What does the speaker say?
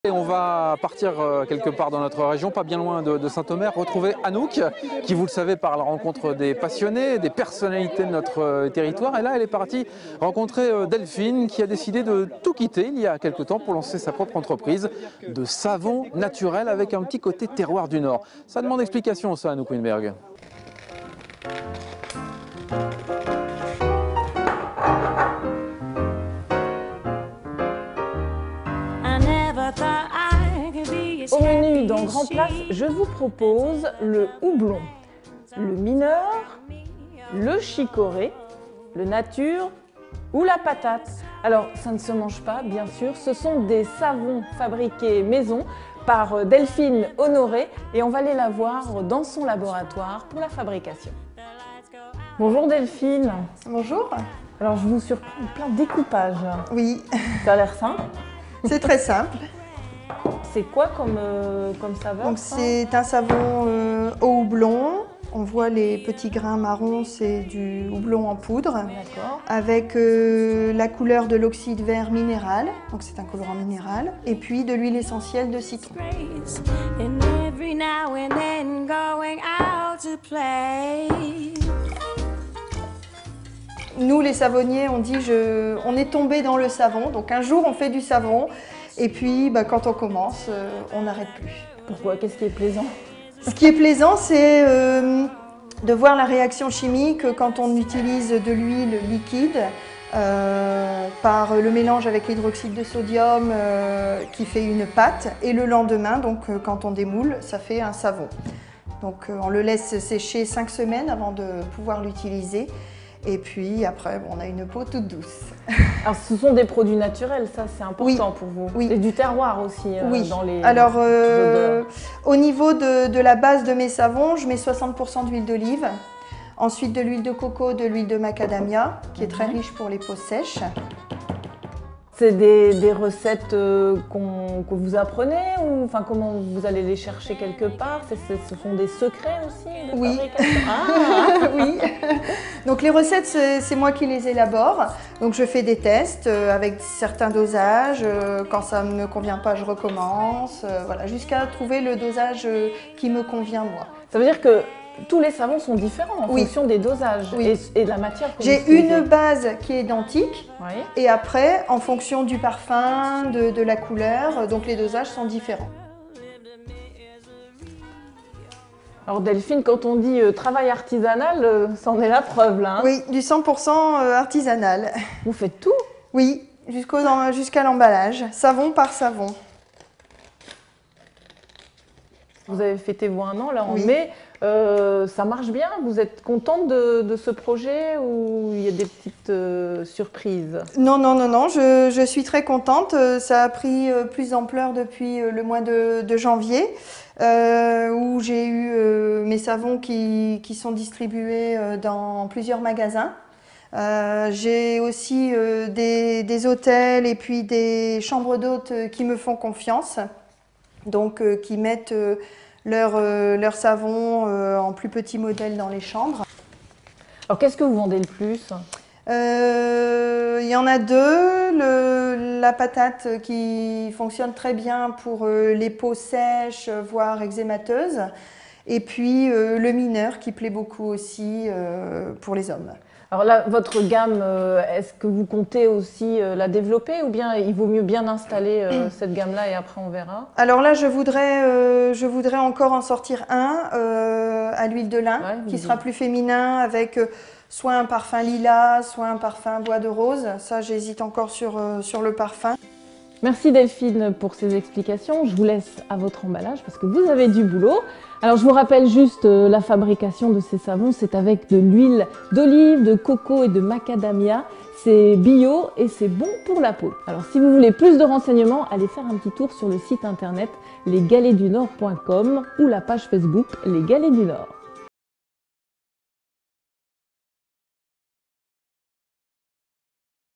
Et on va partir quelque part dans notre région, pas bien loin de Saint-Omer, retrouver Anouk, qui vous le savez part à la rencontre des passionnés, des personnalités de notre territoire. Et là elle est partie rencontrer Delphine qui a décidé de tout quitter il y a quelque temps pour lancer sa propre entreprise de savon naturel avec un petit côté terroir du Nord. Ça demande explication ça, Anouk Winberg. Au menu dans Grand Place, je vous propose le houblon, le mineur, le chicorée, le nature ou la patate. Alors, ça ne se mange pas, bien sûr. Ce sont des savons fabriqués maison par Delphine Honoré et on va aller la voir dans son laboratoire pour la fabrication. Bonjour Delphine. Bonjour. Alors, je vous surprends en plein découpage. Oui. Ça a l'air simple. C'est très simple. C'est quoi comme saveur? Donc c'est un savon au houblon. On voit les petits grains marrons, c'est du houblon en poudre. D'accord. Avec la couleur de l'oxyde vert minéral, donc c'est un colorant minéral. Et puis de l'huile essentielle de citron. Nous les savonniers, on dit on est tombé dans le savon. Donc un jour on fait du savon. Et puis, quand on commence, on n'arrête plus. Pourquoi? Qu'est-ce qui est plaisant? Ce qui est plaisant, c'est de voir la réaction chimique quand on utilise de l'huile liquide par le mélange avec l'hydroxyde de sodium qui fait une pâte. Et le lendemain, donc, quand on démoule, ça fait un savon. Donc on le laisse sécher 5 semaines avant de pouvoir l'utiliser. Et puis après, on a une peau toute douce. Alors ce sont des produits naturels, ça c'est important pour vous. Oui. Et du terroir aussi dans les Alors odeurs. Au niveau de la base de mes savons, je mets 60% d'huile d'olive. Ensuite de l'huile de coco, de l'huile de macadamia, qui est très riche pour les peaux sèches. C'est des recettes que vous apprenez ou comment vous allez les chercher quelque part? Ce sont des secrets aussi de fabrication? Ah oui. Donc les recettes, c'est moi qui les élabore. Donc je fais des tests avec certains dosages. Quand ça ne me convient pas, je recommence. Voilà, jusqu'à trouver le dosage qui me convient moi. Ça veut dire que tous les savons sont différents en fonction des dosages et de la matière que vous J'ai utilisez. une base qui est identique et après, en fonction du parfum, de la couleur, donc les dosages sont différents. Alors Delphine, quand on dit travail artisanal, c'en est la preuve là. Oui, du 100% artisanal. Vous faites tout? Oui, jusqu'à l'emballage, savon par savon. Vous avez fêté vos 1 an là en mai. Ça marche bien? Vous êtes contente de ce projet ou il y a des petites surprises? Non, non, non, non, je suis très contente. Ça a pris plus d'ampleur depuis le mois de janvier où j'ai eu mes savons qui sont distribués dans plusieurs magasins. J'ai aussi des hôtels et puis des chambres d'hôtes qui me font confiance, donc qui mettent leur savon en plus petit modèle dans les chambres. Alors qu'est-ce que vous vendez le plus? Il y en a deux, la patate qui fonctionne très bien pour les peaux sèches, voire eczémateuses, et puis le mineur qui plaît beaucoup aussi pour les hommes. Alors là, votre gamme, est-ce que vous comptez aussi la développer ou bien il vaut mieux bien installer cette gamme-là et après on verra? Alors là, je voudrais encore en sortir un à l'huile de lin qui sera plus féminin avec soit un parfum lilas, soit un parfum bois de rose. Ça, j'hésite encore sur le parfum. Merci Delphine pour ces explications. Je vous laisse à votre emballage parce que vous avez du boulot. Alors je vous rappelle juste la fabrication de ces savons, c'est avec de l'huile d'olive, de coco et de macadamia. C'est bio et c'est bon pour la peau. Alors si vous voulez plus de renseignements, allez faire un petit tour sur le site internet lesgaletsdunord.com ou la page Facebook Les Galets du Nord.